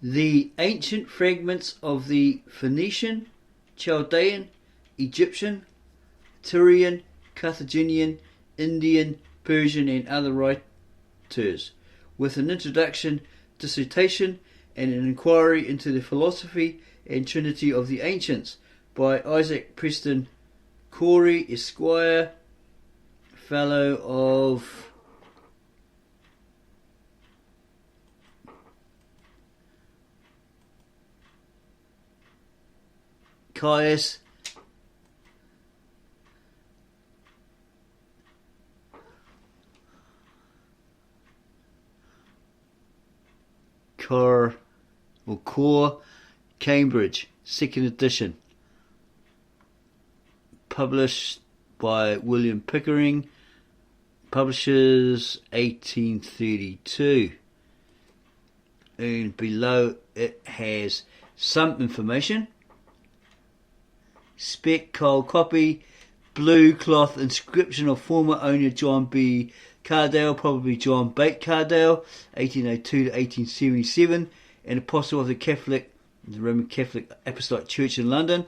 The ancient fragments of the Phoenician, Chaldaean, Egyptian, Tyrian, Carthaginian, Indian, Persian and other writers, with an introduction, dissertation and an inquiry into the philosophy and Trinity of the ancients by Isaac Preston Cory, Esquire, Fellow of Caius Coll, Cambridge, 2nd edition, published by William Pickering, publishers 1832, and below it has some information. Spec, Coll copy, blue cloth inscription of former owner John B. Cardale, probably John Bate Cardale, 1802 to 1877, an apostle of the Roman Catholic Apostolic Church in London,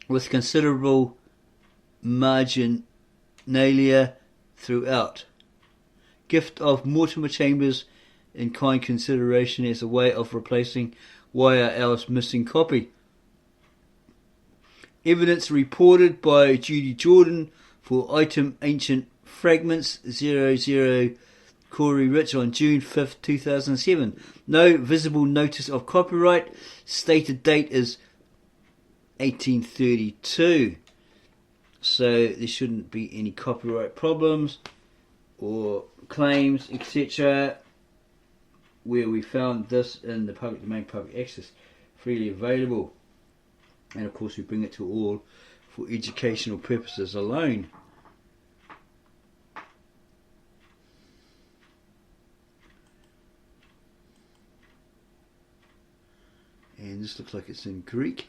with considerable marginalia throughout. Gift of Mortimer Chambers in kind consideration as a way of replacing YRL's missing copy. Evidence reported by judyjordan for item Ancient Fragments 00 Cory Rich on June 5th, 2007. No visible notice of copyright. Stated date is 1832. So there shouldn't be any copyright problems or claims, etc. Where we found this in the public domain, public access, freely available. And of course we bring it to all for educational purposes alone. And this looks like it's in Greek.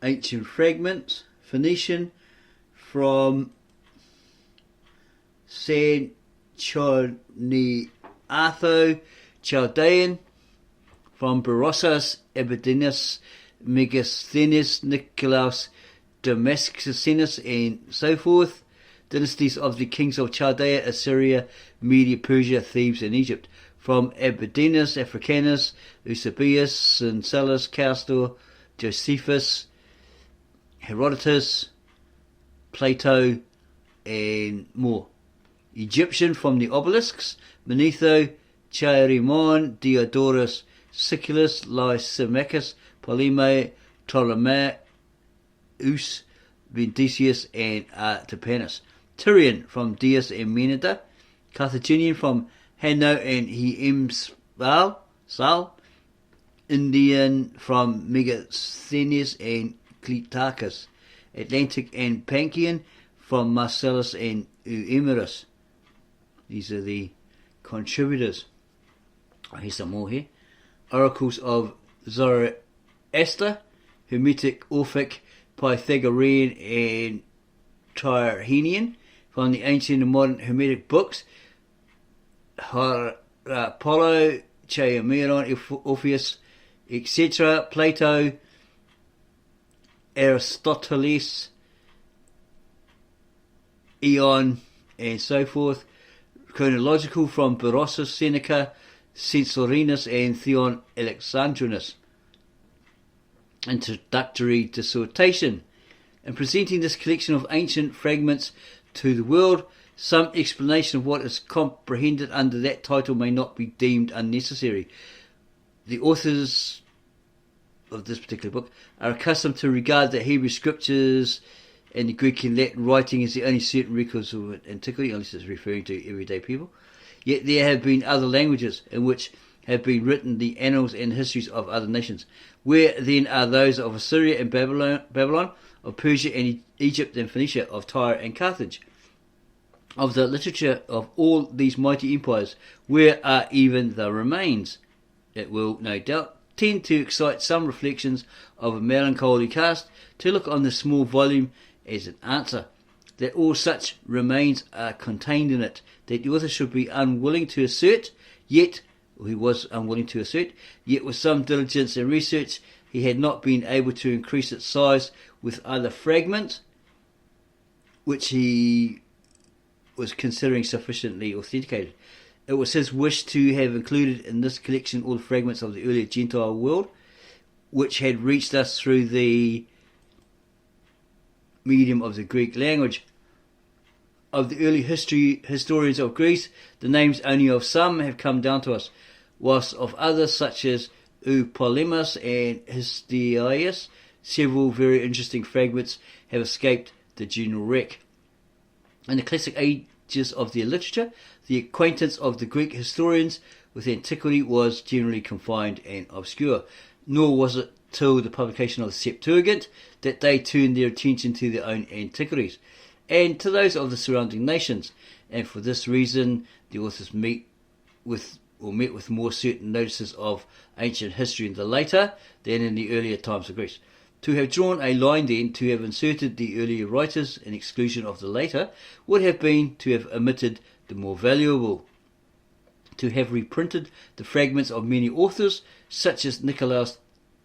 Ancient fragments, Phoenician, from San Choniatho, Chaldaean, from Berosus, Abydos, Megasthenes, Nicolaus, Damascus, and so forth. Dynasties of the kings of Chaldea, Assyria, Media, Persia, Thebes, and Egypt. From Abydos, Africanus, Eusebius, Syncellus, Castor, Josephus, Herodotus, Plato, and more. Egyptian, from the obelisks, Manetho, Chaerimon, Diodorus, Siculus, Lysimachus, Ptolemy, Ptolemeus, Vindicius, and Artapanus. Tyrian, from Dias and Menada. Carthaginian, from Hanno and Sal. Indian, from Megasthenes and Clitarchus. Atlantic and Panchaean, from Marcellus and Euemerus. These are the contributors. Here's some more here. Oracles of Zoroaster, Hermetic, Orphic, Pythagorean, and Tyrian, from the ancient and modern Hermetic books. Apollo, Chaemeron, Orpheus, etc. Plato, Aristoteles, Eon, and so forth. Chronological, from Berosus, Seneca, Censorinus, and Theon Alexandrinus. Introductory Dissertation. In presenting this collection of ancient fragments to the world, some explanation of what is comprehended under that title may not be deemed unnecessary. The authors of this particular book are accustomed to regard the Hebrew scriptures and the Greek and Latin writing as the only certain records of antiquity, unless it's referring to everyday people. Yet there have been other languages in which have been written the annals and histories of other nations. Where then are those of Assyria and Babylon, of Persia and Egypt and Phoenicia, of Tyre and Carthage? Of the literature of all these mighty empires, where are even the remains? It will, no doubt, tend to excite some reflections of a melancholy cast to look on this small volume as an answer. that all such remains are contained in it, that the author should be unwilling to assert, yet, or he was unwilling to assert, yet with some diligence and research, he had not been able to increase its size with other fragments, which he was considering sufficiently authenticated. It was his wish to have included in this collection all the fragments of the earlier Gentile world, which had reached us through the medium of the Greek language. Of the early historians of Greece, the names only of some have come down to us, whilst of others, such as Eupolemus and Histiaeus, several very interesting fragments have escaped the general wreck. In the classic ages of their literature, the acquaintance of the Greek historians with antiquity was generally confined and obscure, nor was it till the publication of the Septuagint that they turned their attention to their own antiquities and to those of the surrounding nations, and for this reason the authors met with more certain notices of ancient history in the later than in the earlier times of Greece. To have drawn a line then, to have inserted the earlier writers in exclusion of the later, would have been to have omitted the more valuable. To have reprinted the fragments of many authors, such as Nicolaus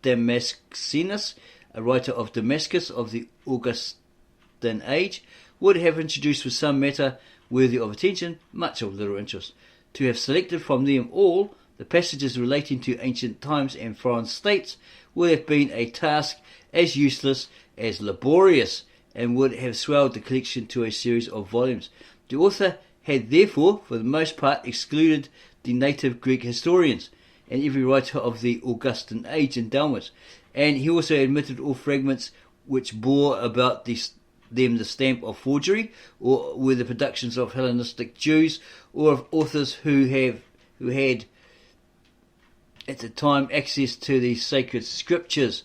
Damascenus, a writer of Damascus of the Augustan age, would have introduced with some matter worthy of attention much of little interest. To have selected from them all the passages relating to ancient times and foreign states would have been a task as useless as laborious, and would have swelled the collection to a series of volumes. The author had therefore, for the most part, excluded the native Greek historians and every writer of the Augustan age and downwards, and he also admitted all fragments which bore about them the stamp of forgery, or were the productions of Hellenistic Jews, or of authors who had at the time access to the sacred scriptures,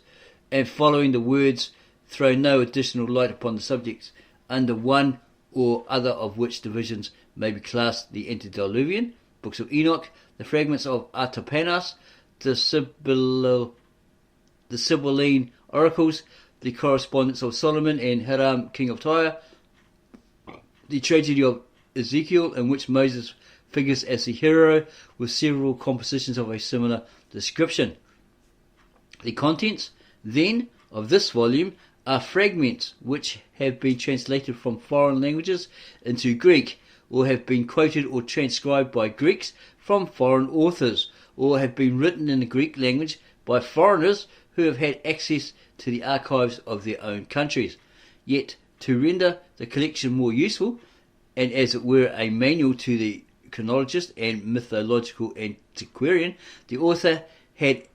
and following the words throw no additional light upon the subjects, under one or other of which divisions may be classed the antediluvian, books of Enoch, the fragments of Artapanas, the Sibylline oracles, the correspondence of Solomon and Hiram, king of Tyre, the tragedy of Ezekiel, in which Moses figures as the hero, with several compositions of a similar description. The contents, then, of this volume are fragments which have been translated from foreign languages into Greek, or have been quoted or transcribed by Greeks from foreign authors, or have been written in the Greek language by foreigners who have had access to the archives of their own countries. Yet, to render the collection more useful, and as it were a manual to the chronologist and mythological antiquarian, the author had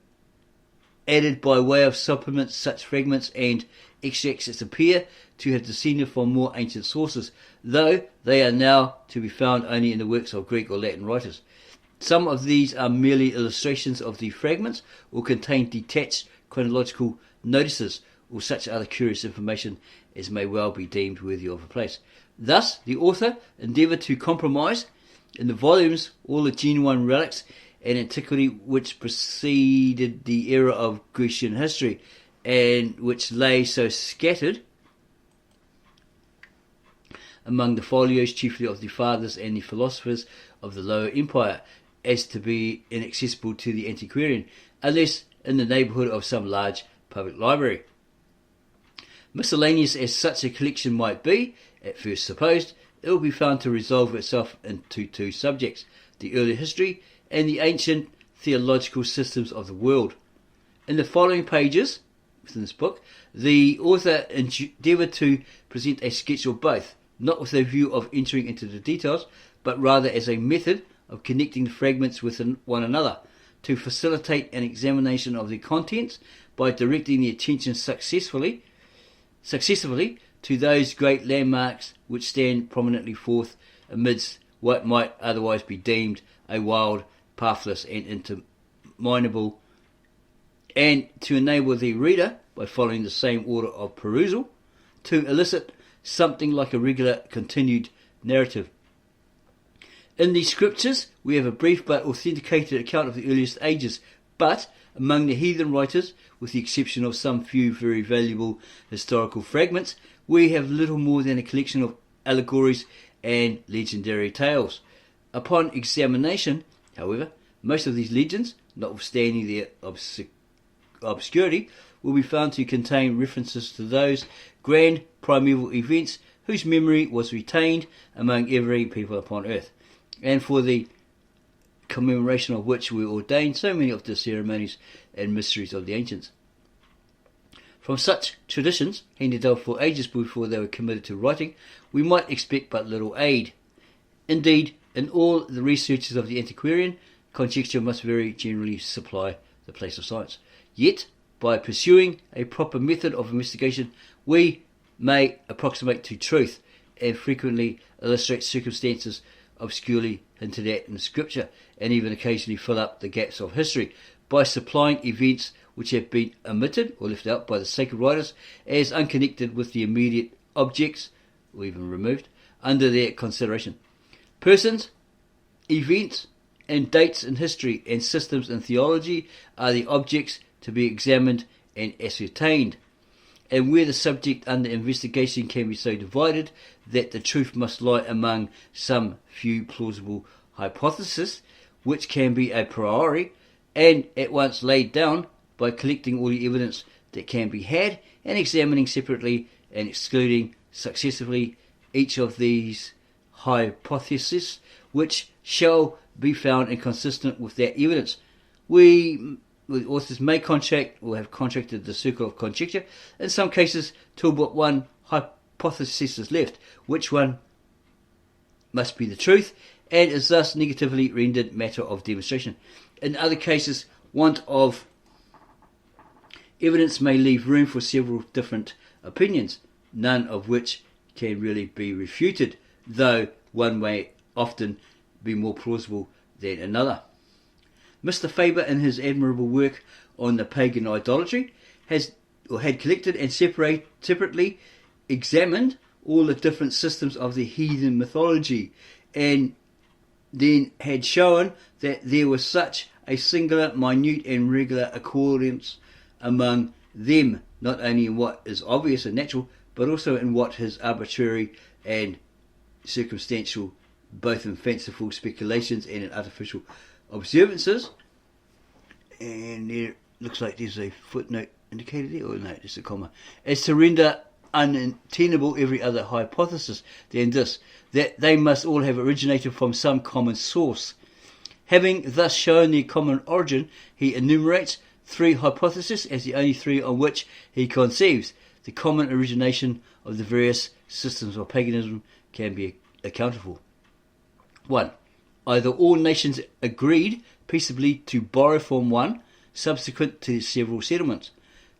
added by way of supplements such fragments and extracts as appear to have descended from more ancient sources, though they are now to be found only in the works of Greek or Latin writers. Some of these are merely illustrations of the fragments, or contain detached chronological notices, or such other curious information as may well be deemed worthy of a place. Thus, the author endeavoured to compromise in the volumes all the genuine relics and antiquity which preceded the era of Grecian history, and which lay so scattered among the folios, chiefly of the fathers and the philosophers of the Lower Empire, as to be inaccessible to the antiquarian, unless in the neighbourhood of some large public library. Miscellaneous as such a collection might be, at first supposed, it will be found to resolve itself into two subjects: the early history and the ancient theological systems of the world. In the following pages within this book, the author endeavoured to present a sketch of both, not with a view of entering into the details, but rather as a method of connecting the fragments with one another, to facilitate an examination of the contents by directing the attention successively to those great landmarks which stand prominently forth amidst what might otherwise be deemed a wild, pathless and interminable, and to enable the reader, by following the same order of perusal, to elicit something like a regular continued narrative. In the scriptures we have a brief but authenticated account of the earliest ages, but among the heathen writers, with the exception of some few very valuable historical fragments, we have little more than a collection of allegories and legendary tales. Upon examination, however, most of these legends, notwithstanding their obscurity, will be found to contain references to those grand primeval events whose memory was retained among every people upon earth, and for the commemoration of which were ordained so many of the ceremonies and mysteries of the ancients. From such traditions, handed down for ages before they were committed to writing, we might expect but little aid. Indeed, in all the researches of the antiquarian, conjecture must very generally supply the place of science. Yet, by pursuing a proper method of investigation, we may approximate to truth, and frequently illustrate circumstances obscurely hinted at in Scripture, and even occasionally fill up the gaps of history, by supplying events which have been omitted or left out by the sacred writers as unconnected with the immediate objects, or even removed, under their consideration. Persons, events, and dates in history and systems in theology are the objects to be examined and ascertained, and where the subject under investigation can be so divided that the truth must lie among some few plausible hypotheses, which can be a priori and at once laid down by collecting all the evidence that can be had and examining separately and excluding successively each of these hypotheses which shall be found inconsistent with that evidence. The authors may contract or have contracted the circle of conjecture in some cases till but one hypothesis is left, which one must be the truth, and is thus negatively rendered matter of demonstration. In other cases, want of evidence may leave room for several different opinions, none of which can really be refuted, though one may often be more plausible than another. Mr. Faber, in his admirable work on the pagan idolatry, had collected and separately examined all the different systems of the heathen mythology, and then had shown that there was such a singular, minute and regular accordance among them, not only in what is obvious and natural, but also in what is arbitrary and circumstantial, both in fanciful speculations and in artificial observances. And there looks like there's a footnote indicated there, or no, just a comma, as to render untenable every other hypothesis than this, that they must all have originated from some common source. Having thus shown their common origin, he enumerates three hypotheses as the only three on which he conceives the common origination of the various systems of paganism can be accounted for. 1. Either all nations agreed peaceably to borrow from one subsequent to their several settlements.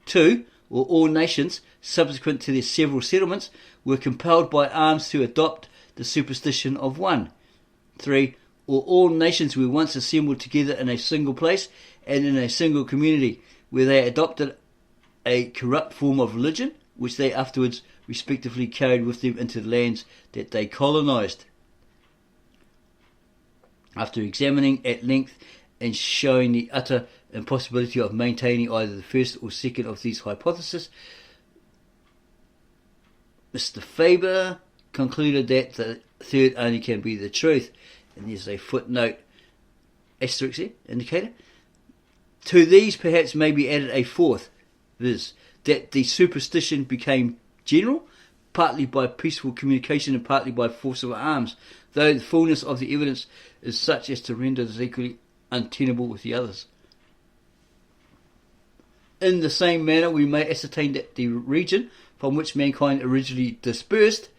2. Or all nations subsequent to their several settlements were compelled by arms to adopt the superstition of one. 3. Or all nations were once assembled together in a single place and in a single community, where they adopted a corrupt form of religion, which they afterwards respectively carried with them into the lands that they colonized. After examining at length and showing the utter impossibility of maintaining either the first or second of these hypotheses, Mr. Faber concluded that the third only can be the truth. And there's a footnote asterisk here, indicator. To these perhaps may be added a fourth, viz., that the superstition became general, partly by peaceful communication and partly by force of arms, though the fullness of the evidence is such as to render this equally untenable with the others. In the same manner, we may ascertain that the region from which mankind originally dispersed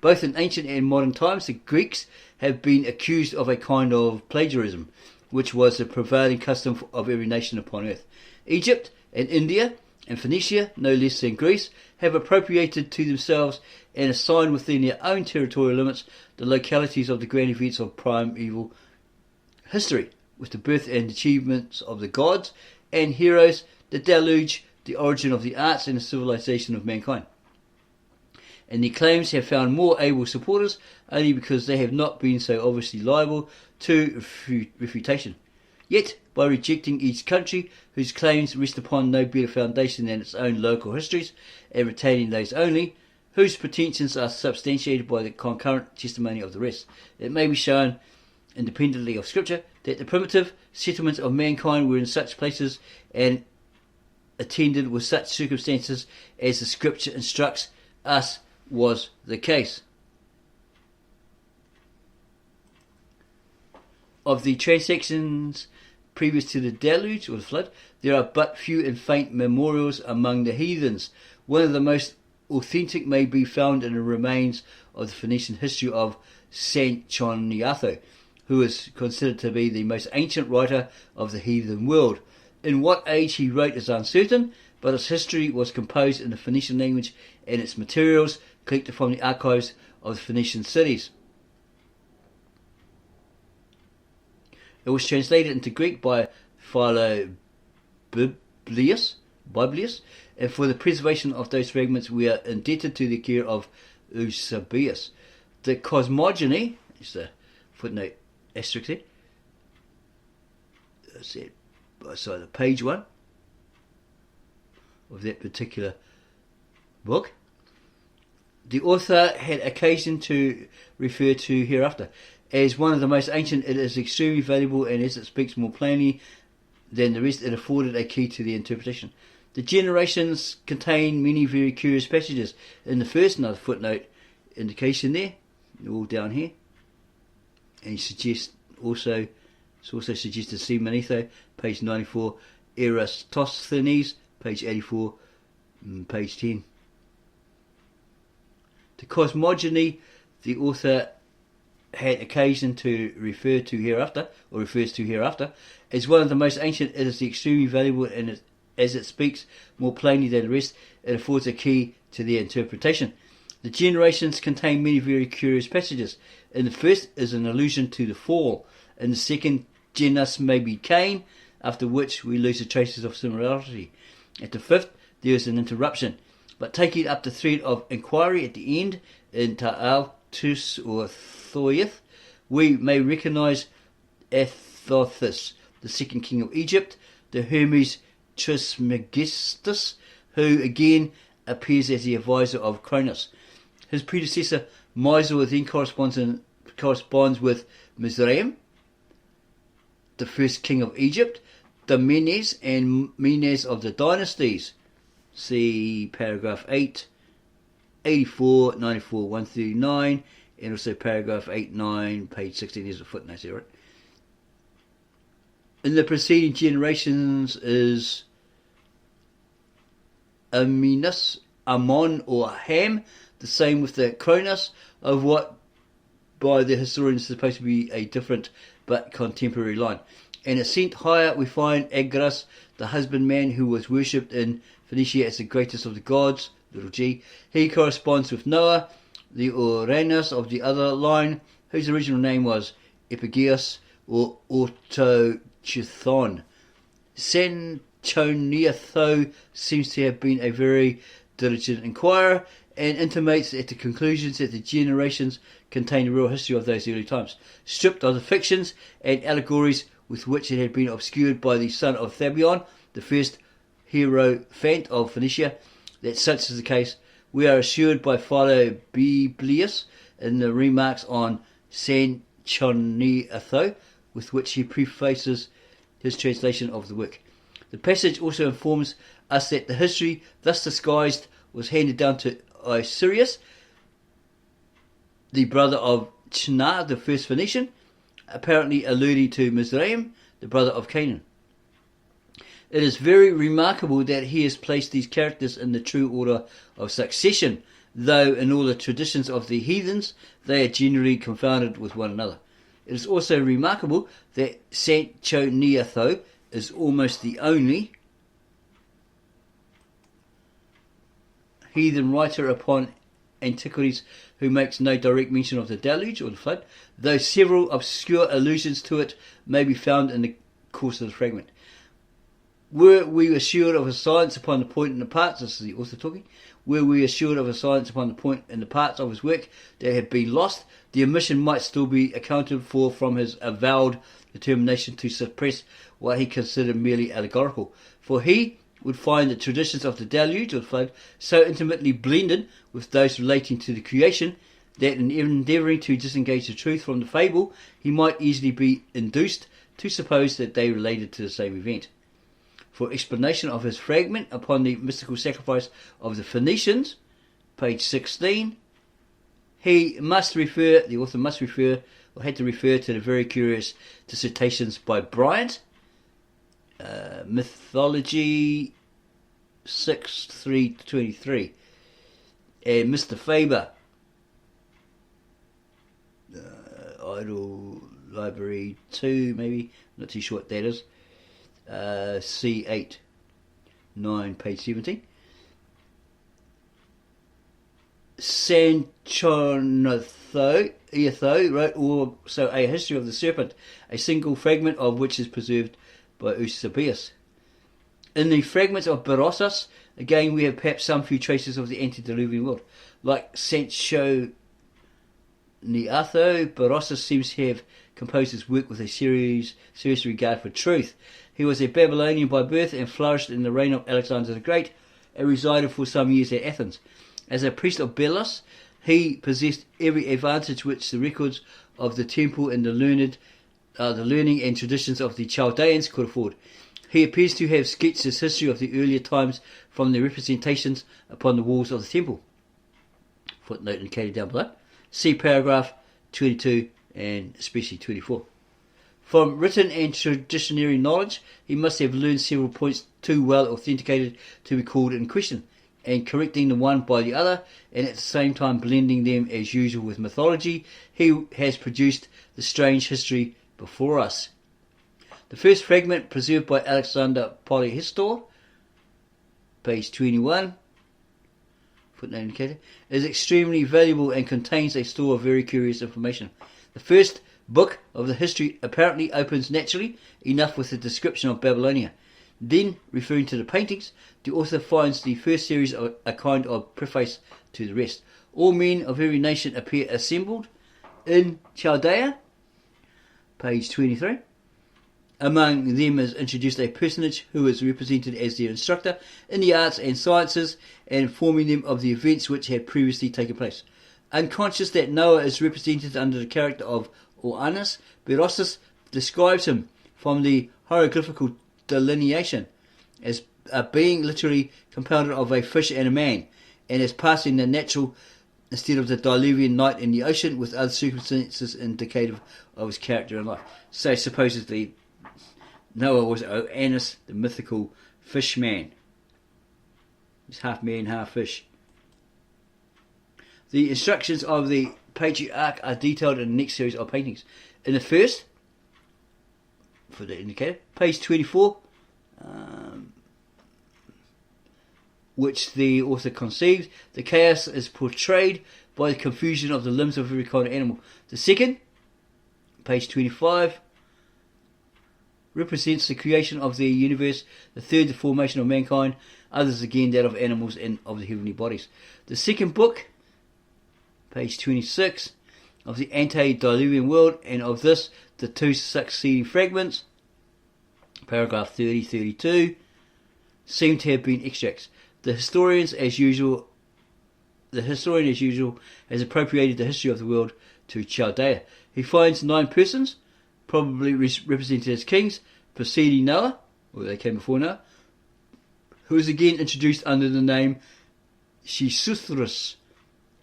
both in ancient and modern times, the Greeks have been accused of a kind of plagiarism, which was the prevailing custom of every nation upon earth. Egypt and India and Phoenicia, no less than Greece, have appropriated to themselves and assigned within their own territorial limits the localities of the grand events of primeval history, with the birth and achievements of the gods and heroes, the deluge, the origin of the arts and the civilization of mankind. And their claims have found more able supporters only because they have not been so obviously liable to refutation. Yet, by rejecting each country, whose claims rest upon no better foundation than its own local histories, and retaining those only, whose pretensions are substantiated by the concurrent testimony of the rest, it may be shown, independently of Scripture, that the primitive settlements of mankind were in such places and attended with such circumstances as the Scripture instructs us was the case. Of the transactions previous to the deluge or the flood, there are but few and faint memorials among the heathens. One of the most authentic may be found in the remains of the Phoenician history of Sanchoniathon, who is considered to be the most ancient writer of the heathen world. In what age he wrote is uncertain, but his history was composed in the Phoenician language and its materials collected from the archives of the Phoenician cities. It was translated into Greek by Philobiblius, and for the preservation of those fragments we are indebted to the care of Eusebius. The cosmogony, is the footnote asterisk there, so the page 1 of that particular book, the author had occasion to refer to hereafter. As one of the most ancient, it is extremely valuable, and as it speaks more plainly than the rest, it afforded a key to the interpretation. The generations contain many very curious passages. In the first, another footnote indication there, all down here, and he suggests also, it's also suggested see Manetho, page 94, Eratosthenes, page 84, page 10. The cosmogony, the author had occasion to refer to hereafter, or refers to hereafter, as one of the most ancient. It is extremely valuable, and as it speaks more plainly than the rest, it affords a key to their interpretation. The generations contain many very curious passages. In the first is an allusion to the fall. In the second, genus may be Cain, after which we lose the traces of similarity. At the fifth, there is an interruption. But taking up the thread of inquiry at the end, in Ta'altus or Thoith, we may recognise Athothus, the second king of Egypt, the Hermes Trismegistus, who again appears as the advisor of Cronus. His predecessor Misor then corresponds with Mizraim, the first king of Egypt, the Menes and Menes of the dynasties. See paragraph 8, 84, 94, 139, and also paragraph 8, 9, page 16. There's a footnote there, right? In the preceding generations is Aminus, Ammon, or Ham, the same with the Cronus, of what by the historians is supposed to be a different but contemporary line. And ascent higher we find Agras, the husbandman who was worshipped in Phoenicia as the greatest of the gods, little g. He corresponds with Noah, the Uranus of the other line, whose original name was Epigeus or Autochthon. Sanchoniathon seems to have been a very diligent inquirer, and intimates at the conclusions that the generations contain the real history of those early times, stripped of the fictions and allegories with which it had been obscured by the son of Thabion, the first hierophant of Phoenicia. That such is the case, we are assured by Philobiblius in the remarks on Sanchoniathon, with which he prefaces his translation of the work. The passage also informs us that the history thus disguised was handed down to Osiris, the brother of Chna, the first Phoenician, apparently alluding to Mizraim, the brother of Canaan. It is very remarkable that he has placed these characters in the true order of succession, though in all the traditions of the heathens they are generally confounded with one another. It is also remarkable that Sanchoniathon is almost the only heathen writer upon antiquities who makes no direct mention of the deluge or the flood, though several obscure allusions to it may be found in the course of the fragment. Were we assured of his silence upon the point in the parts, this is the author talking, Were we assured of a silence upon the point in the parts of his work that had been lost, the omission might still be accounted for from his avowed determination to suppress what he considered merely allegorical. For he would find the traditions of the deluge or the flood so intimately blended with those relating to the creation that in endeavouring to disengage the truth from the fable, he might easily be induced to suppose that they related to the same event. For explanation of his fragment upon the mystical sacrifice of the Phoenicians, page 16, the author must refer, or had to refer to the very curious dissertations by Bryant, Mythology 6.3.23, and Mr. Faber, Idle Library 2, maybe, not too sure what that is, C8, 9, page 17. Sanchonotho wrote also a history of the serpent, a single fragment of which is preserved by Eusebius. In the fragments of Berosus, again we have perhaps some few traces of the antediluvian world. Like Sanchonotho, Berosus seems to have composed his work with a serious regard for truth. He was a Babylonian by birth and flourished in the reign of Alexander the Great and resided for some years at Athens. As a priest of Belos, he possessed every advantage which the records of the temple and the learning and traditions of the Chaldaeans could afford. He appears to have sketched his history of the earlier times from the representations upon the walls of the temple. Footnote indicated down below. See paragraph 22 and especially 24. From written and traditionary knowledge, he must have learned several points too well authenticated to be called in question, and correcting the one by the other, and at the same time blending them as usual with mythology, he has produced the strange history before us. The first fragment, preserved by Alexander Polyhistor, page 21, footnote indicated, is extremely valuable and contains a store of very curious information. The first book of the history apparently opens naturally enough with a description of Babylonia. Then, referring to the paintings, the author finds the first series of a kind of preface to the rest. All men of every nation appear assembled in Chaldea, page 23. Among them is introduced a personage who is represented as their instructor in the arts and sciences and informing them of the events which had previously taken place. Unconscious that Noah is represented under the character of Oannes, Berosus describes him from the hieroglyphical delineation as a being literally compounded of a fish and a man, and as passing the natural instead of the diluvian night in the ocean, with other circumstances indicative of his character and life. So supposedly Noah was Oannes, the mythical fish man. He's half man, half fish. The instructions of the patriarch are detailed in the next series of paintings. In the first, for the indicator, page 24, which the author conceived, the chaos is portrayed by the confusion of the limbs of every kind of animal. The second, page 25, represents the creation of the universe. The third, the formation of mankind. Others again, that of animals and of the heavenly bodies. The second book, page 26, of the antediluvian world, and of this, the two succeeding fragments, paragraph 30-32, seem to have been extracts. The historian, as usual, has appropriated the history of the world to Chaldea. He finds 9 persons, probably represented as kings, preceding Noah, or they came before Noah, who is again introduced under the name Shisuthros,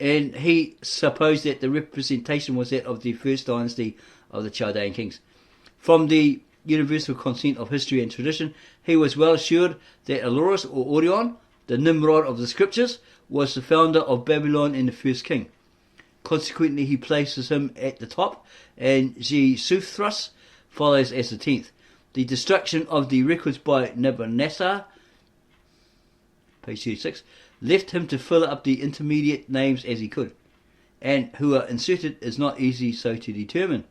and he supposed that the representation was that of the first dynasty of the Chaldaean kings. From the universal consent of history and tradition, he was well assured that Elorus or Orion, the Nimrod of the scriptures, was the founder of Babylon and the first king. Consequently, he places him at the top, and Shisuthros follows as the 10th. The destruction of the records by Nebuchadnezzar, page 36, left him to fill up the intermediate names as he could, and who are inserted is not easy so to determine.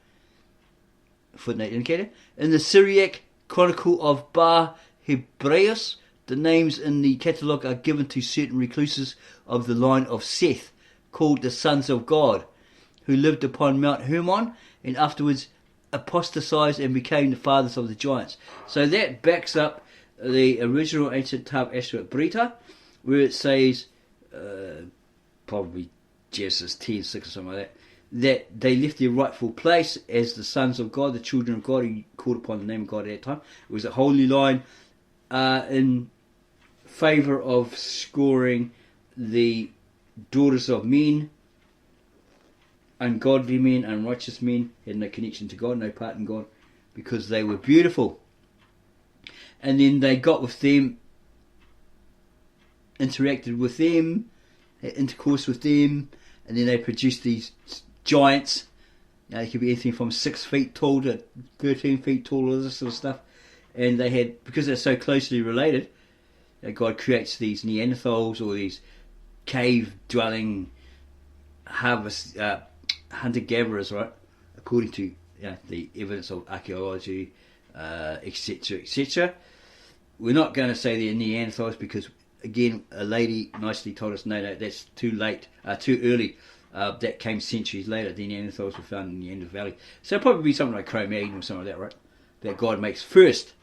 Footnote indicated. In the Syriac Chronicle of Bar Hebraeus, The names in the catalogue are given to certain recluses of the line of Seth, called the sons of God, who lived upon Mount Hermon and afterwards apostatized and became the fathers of the giants. So that backs up the original ancient Tav Ashret Brita, where it says, probably Genesis 10:6 or something like that, that they left their rightful place as the sons of God, the children of God, who called upon the name of God at that time. It was a holy line in favour of scoring the daughters of men, ungodly men, unrighteous men, had no connection to God, no part in God, because they were beautiful. And then they got with them, interacted with them, had intercourse with them, and then they produced these giants. They could be anything from 6 feet tall to 13 feet tall, all this sort of stuff. And they had, because they're so closely related, God creates these Neanderthals, or these cave-dwelling harvest hunter-gatherers, right? According to the evidence of archaeology, etc., etc. We're not going to say they're Neanderthals because, again, a lady nicely told us, no, that's too late, too early. That came centuries later. The Neanderthals were found in the Neander Valley. So it'll probably be something like Cro-Magnon or something like that, right? That God makes first.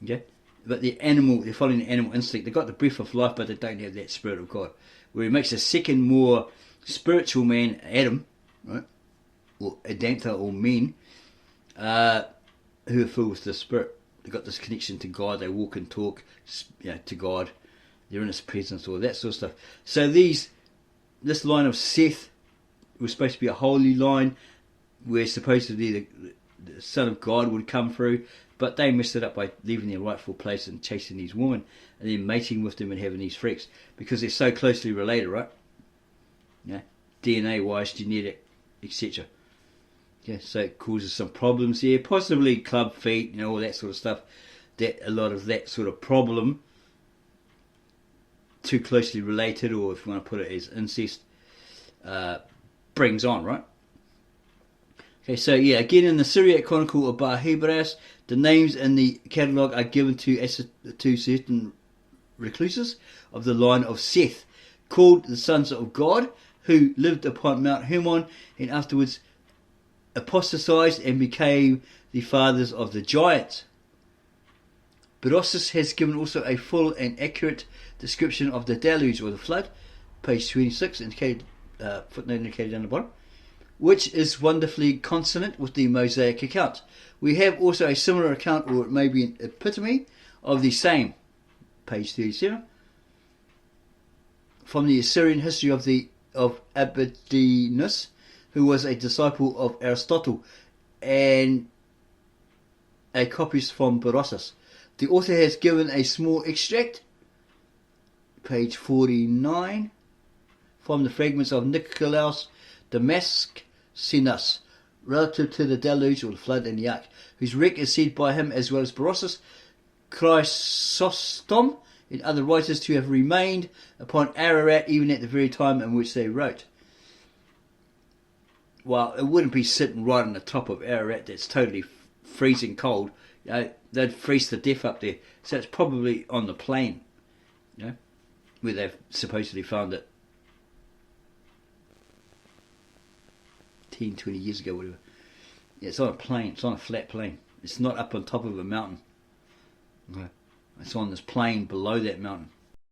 Okay? But they're following the animal instinct. They've got the breath of life, but they don't have that spirit of God. Where he makes a second, more spiritual man, Adam, right? Or Adantha, or men, who are filled with the Spirit. They've got this connection to God. They walk and talk, to God. They're in His presence, all that sort of stuff. So this line of Seth was supposed to be a holy line, where supposedly the Son of God would come through, but they messed it up by leaving their rightful place and chasing these women, and then mating with them and having these freaks, because they're so closely related, right? DNA-wise, genetic, etc. So it causes some problems here, possibly club feet, all that sort of stuff. That a lot of that sort of problem, too closely related, or if you want to put it as incest, brings on, right? Okay, so again in the Syriac Chronicle of Bar Hebraeus, the names in the catalogue are given to certain recluses of the line of Seth, called the sons of God, who lived upon Mount Hermon and afterwards apostatized and became the fathers of the giants. Berossus has given also a full and accurate description of the deluge, or the flood, page 26, footnote indicated down the bottom, which is wonderfully consonant with the Mosaic account. We have also a similar account, or it may be an epitome of the same, page 37, from the Assyrian history of Aberdeenus, who was a disciple of Aristotle, and a copyist from Berossus. The author has given a small extract, page 49, from the fragments of Nicolaus Damascenus, relative to the deluge, or the flood, and the ark, whose wreck is said by him, as well as Berossus, Chrysostom, and other writers, to have remained upon Ararat even at the very time in which they wrote. Well, it wouldn't be sitting right on the top of Ararat that's totally freezing cold. They'd freeze to death up there. So it's probably on the plain, where they've supposedly found it 10, 20 years ago, whatever. It's on a plain. It's on a flat plain. It's not up on top of a mountain. Okay. It's on this plain below that mountain.